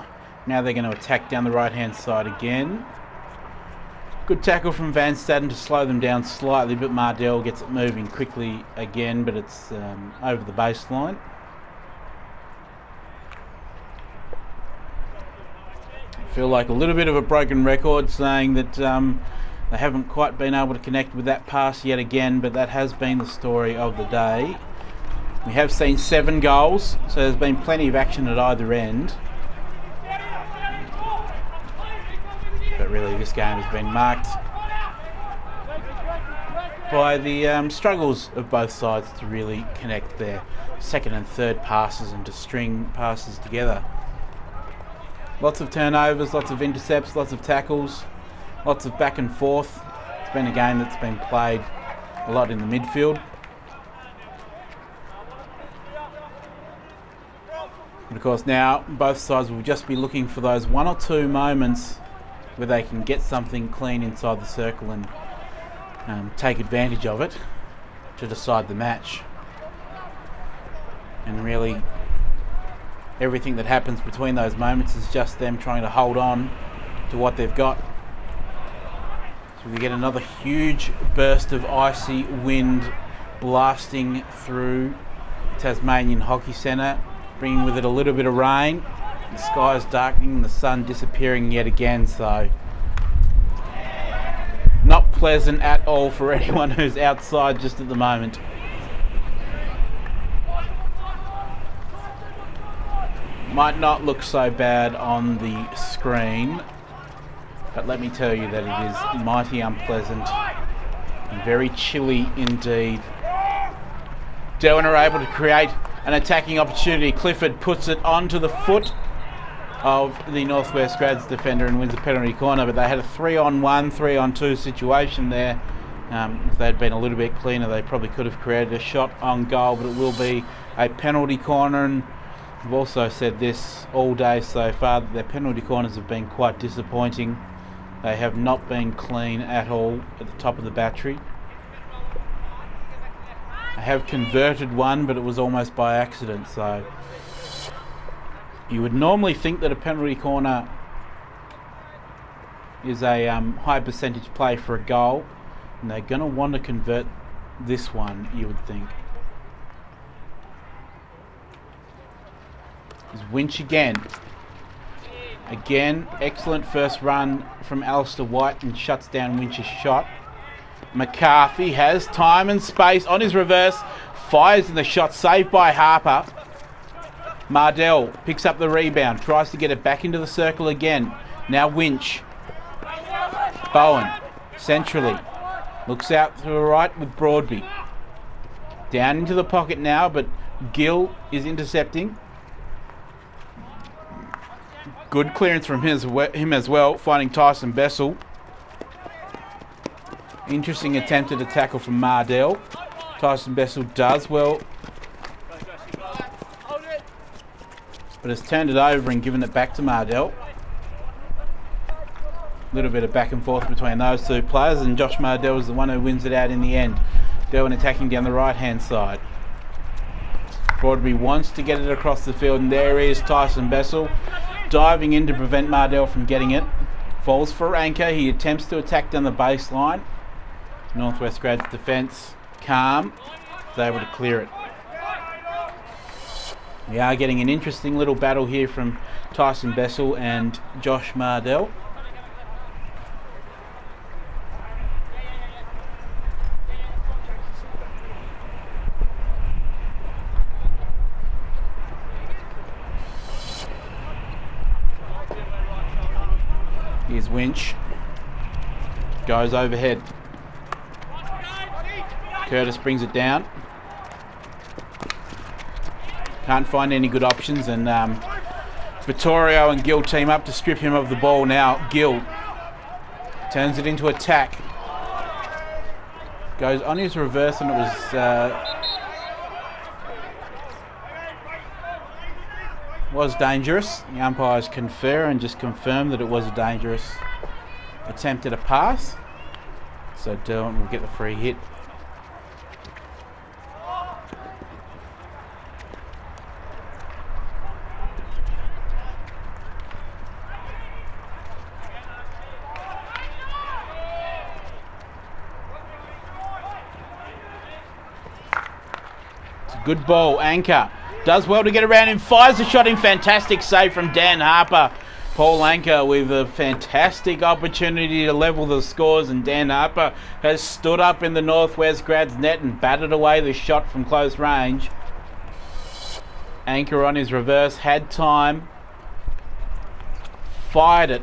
Now they're going to attack down the right-hand side again. Good tackle from Van Staden to slow them down slightly, but Mardell gets it moving quickly again, but it's over the baseline. I feel like a little bit of a broken record saying that they haven't quite been able to connect with that pass yet again, but that has been the story of the day. We have seen 7 goals, so there's been plenty of action at either end. But really this game has been marked by the struggles of both sides to really connect their second and third passes and to string passes together. Lots of turnovers, lots of intercepts, lots of tackles, lots of back and forth. It's been a game that's been played a lot in the midfield. And of course now both sides will just be looking for those 1 or 2 moments where they can get something clean inside the circle and take advantage of it to decide the match. And really everything that happens between those moments is just them trying to hold on to what they've got. It's We get another huge burst of icy wind blasting through Tasmanian Hockey Centre, bringing with it a little bit of rain. The sky is darkening, the sun disappearing yet again, so not pleasant at all for anyone who's outside just at the moment. Might not look so bad on the screen, but let me tell you that it is mighty unpleasant and very chilly indeed. Derwent are able to create an attacking opportunity. Clifford puts it onto the foot of the Northwest Grads defender and wins a penalty corner, but they had a 3-on-1, 3-on-2 situation there. If they'd been a little bit cleaner, they probably could have created a shot on goal, but it will be a penalty corner. And I've also said this all day so far, that their penalty corners have been quite disappointing. They have not been clean at all at the top of the battery. I have converted one, but it was almost by accident, so you would normally think that a penalty corner is a high percentage play for a goal, and they're going to want to convert this one, you would think. There's Winch again. Again, excellent first run from Alistair White and shuts down Winch's shot. McCarthy has time and space on his reverse, fires in the shot, saved by Harper. Mardell picks up the rebound, tries to get it back into the circle again. Now Winch. Bowen, centrally, looks out to the right with Broadby. Down into the pocket now, but Gill is intercepting. Good clearance from him as well, finding Tyson Bessel. Interesting attempt at a tackle from Mardell. Tyson Bessel does well, but has turned it over and given it back to Mardell. A little bit of back and forth between those two players, and Josh Mardell is the one who wins it out in the end. Derwent attacking down the right-hand side. Broadby wants to get it across the field, and there is Tyson Bessel diving in to prevent Mardell from getting it. Falls for anchor. He attempts to attack down the baseline. Northwest Grads defence calm, is able to clear it. We are getting an interesting little battle here from Tyson Bessel and Josh Mardell. Here's Winch. Goes overhead. Curtis brings it down. Can't find any good options, and Vittorio and Gill team up to strip him of the ball now. Gill turns it into attack. Goes on his reverse, and it was dangerous. The umpires confer and just confirm that it was a dangerous attempt at a pass. So Derwent will get the free hit. It's a good ball. Anchor does well to get around him, fires the shot in. Fantastic save from Dan Harper. Paul Anchor with a fantastic opportunity to level the scores, and Dan Harper has stood up in the Northwest Grads net and batted away the shot from close range. Anchor on his reverse, had time, fired it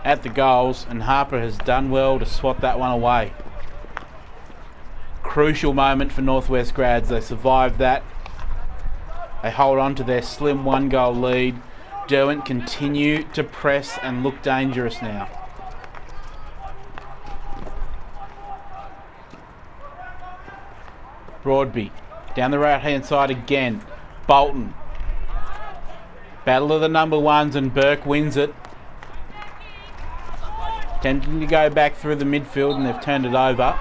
at the goals, and Harper has done well to swat that one away. Crucial moment for Northwest Grads. They survived that. They hold on to their slim 1-goal lead. Derwent continue to press and look dangerous now. Broadby down the right-hand side again. Bolton. Battle of the number ones, and Burke wins it. Attempting to go back through the midfield, and they've turned it over.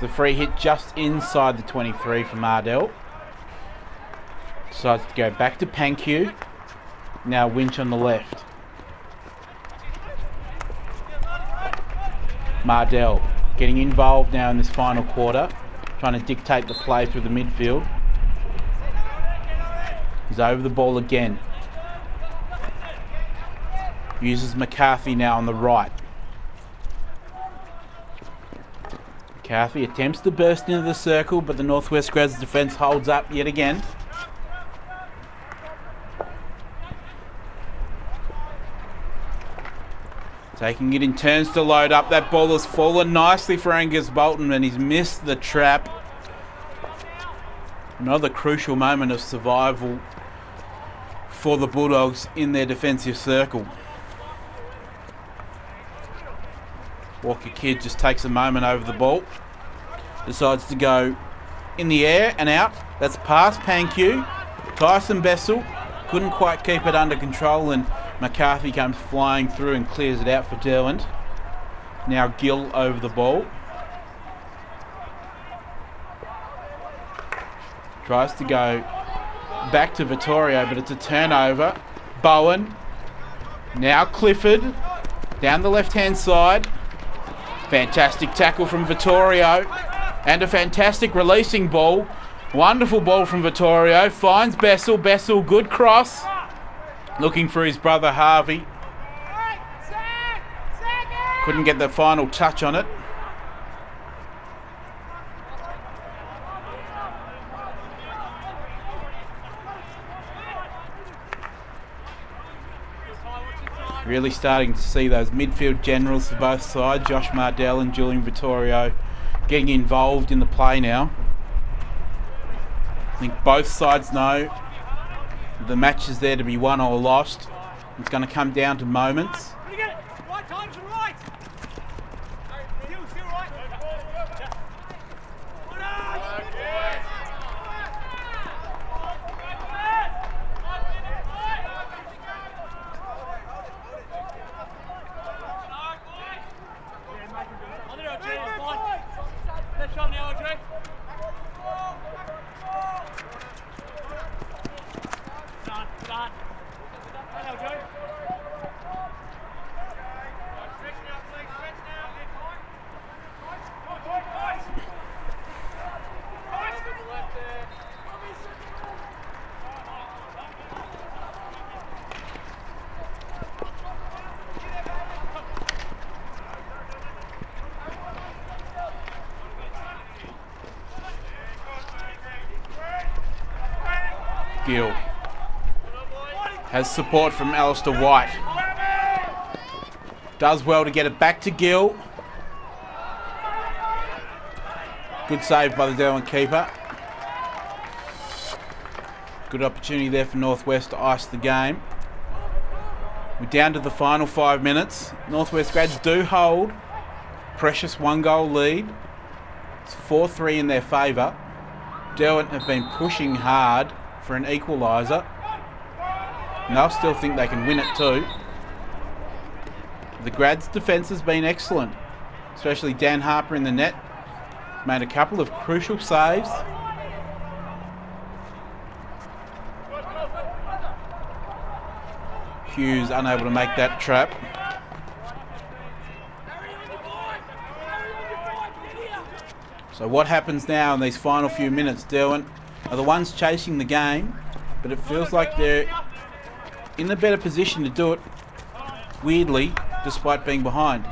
The free hit just inside the 23 from Mardell. Decides to go back to Pankyu. Now Winch on the left. Mardell getting involved now in this final quarter, trying to dictate the play through the midfield. He's over the ball again. Uses McCarthy now on the right. McCarthy attempts to burst into the circle, but the Northwest Grads defence holds up yet again. Taking it in turns to load up. That ball has fallen nicely for Angus Bolton, and he's missed the trap. Another crucial moment of survival for the Bulldogs in their defensive circle. Walker Kidd just takes a moment over the ball. Decides to go in the air and out. That's past Pankew. Tyson Bessel couldn't quite keep it under control, and McCarthy comes flying through and clears it out for Derwent. Now Gill over the ball. Tries to go back to Vittorio, but it's a turnover. Bowen. Now Clifford. Down the left-hand side. Fantastic tackle from Vittorio. And a fantastic releasing ball. Wonderful ball from Vittorio. Finds Bessel. Bessel, good cross. Looking for his brother Harvey. Couldn't get the final touch on it. Really starting to see those midfield generals for both sides, Josh Mardell and Julian Vittorio, getting involved in the play now. I think both sides know the match is there to be won or lost. It's going to come down to moments. Gill has support from Alistair White. Does well to get it back to Gill. Good save by the Derwent keeper. Good opportunity there for Northwest to ice the game. We're down to the final 5 minutes. Northwest Grads do hold. Precious 1-goal lead. It's 4-3 in their favour. Derwent have been pushing hard for an equaliser, and they'll still think they can win it too. The Grads' defence has been excellent, especially Dan Harper in the net. Made a couple of crucial saves. Hughes unable to make that trap. So what happens now in these final few minutes? Derwent are the ones chasing the game, but it feels like they're in a better position to do it, weirdly, despite being behind.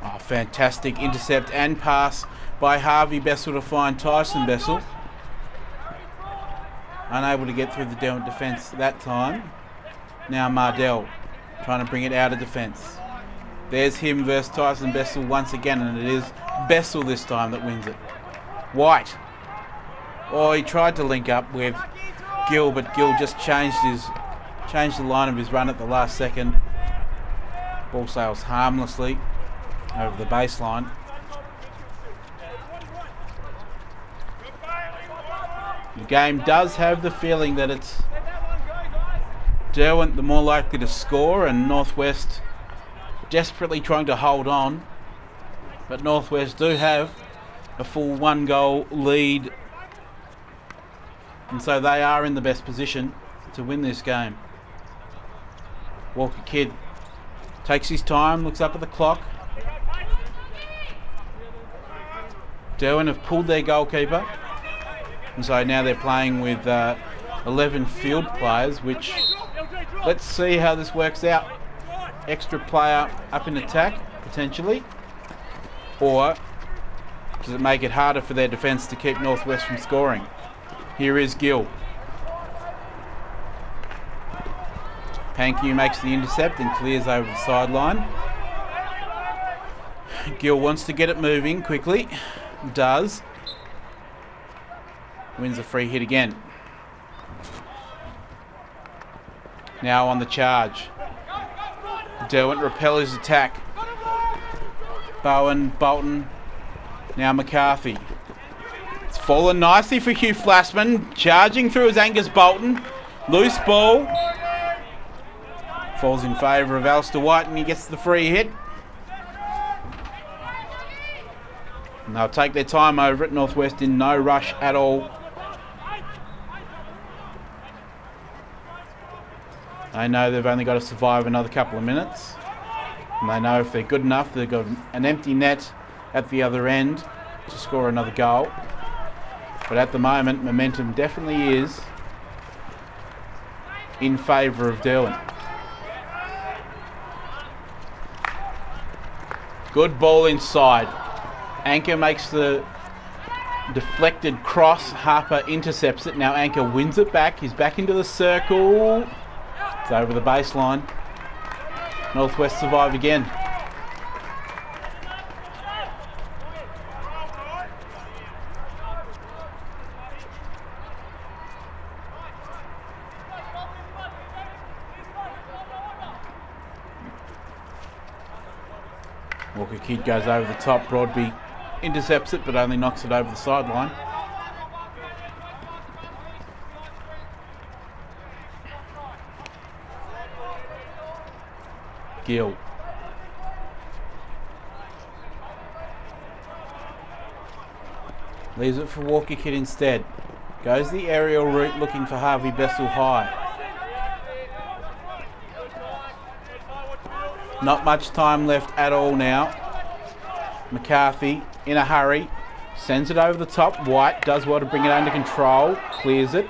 Oh, fantastic intercept and pass by Harvey Bessel to find Tyson Bessel. Unable to get through the Derwent defence that time. Now Mardell trying to bring it out of defence. There's him versus Tyson Bessel once again, and it is Bessel this time that wins it. White. Oh, he tried to link up with Gill, but Gill just changed the line of his run at the last second. Ball sails harmlessly over the baseline. The game does have the feeling that it's Derwent the more likely to score, and Northwest desperately trying to hold on. But Northwest do have a full 1-goal lead, and so they are in the best position to win this game. Walker Kidd takes his time, looks up at the clock. Derwent have pulled their goalkeeper, and so now they're playing with 11 field players, which, let's see how this works out. Extra player up in attack, potentially, or does it make it harder for their defence to keep Northwest from scoring? Here is Gill. Pankey makes the intercept and clears over the sideline. Gill wants to get it moving quickly. Does. Wins a free hit again. Now on the charge. Derwent repel his attack. Bowen, Bolton. Now McCarthy. It's fallen nicely for Hugh Flassman. Charging through his Angus Bolton. Loose ball. Falls in favour of Alistair White and he gets the free hit. And they'll take their time over it. Northwest in no rush at all. They know they've only got to survive another couple of minutes. And they know if they're good enough, they've got an empty net at the other end to score another goal. But at the moment, momentum definitely is in favour of Derwent. Good ball inside. Anchor makes the deflected cross. Harper intercepts it. Now Anchor wins it back. He's back into the circle. It's over the baseline. Northwest survive again. Walker Kidd goes over the top. Broadby intercepts it but only knocks it over the sideline. Gill. Leaves it for Walker Kidd instead. Goes the aerial route looking for Harvey Bessel high. Not much time left at all now. McCarthy in a hurry. Sends it over the top. White does well to bring it under control. Clears it.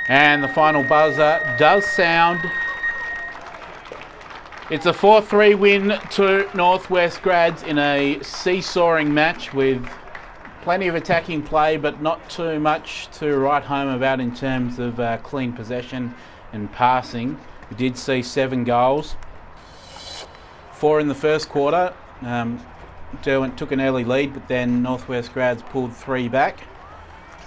And the final buzzer does sound. It's a 4-3 win to Northwest Grads in a seesawing match with plenty of attacking play but not too much to write home about in terms of clean possession and passing. We did see 7 goals. 4 in the first quarter. Derwent took an early lead but then Northwest Grads pulled 3 back.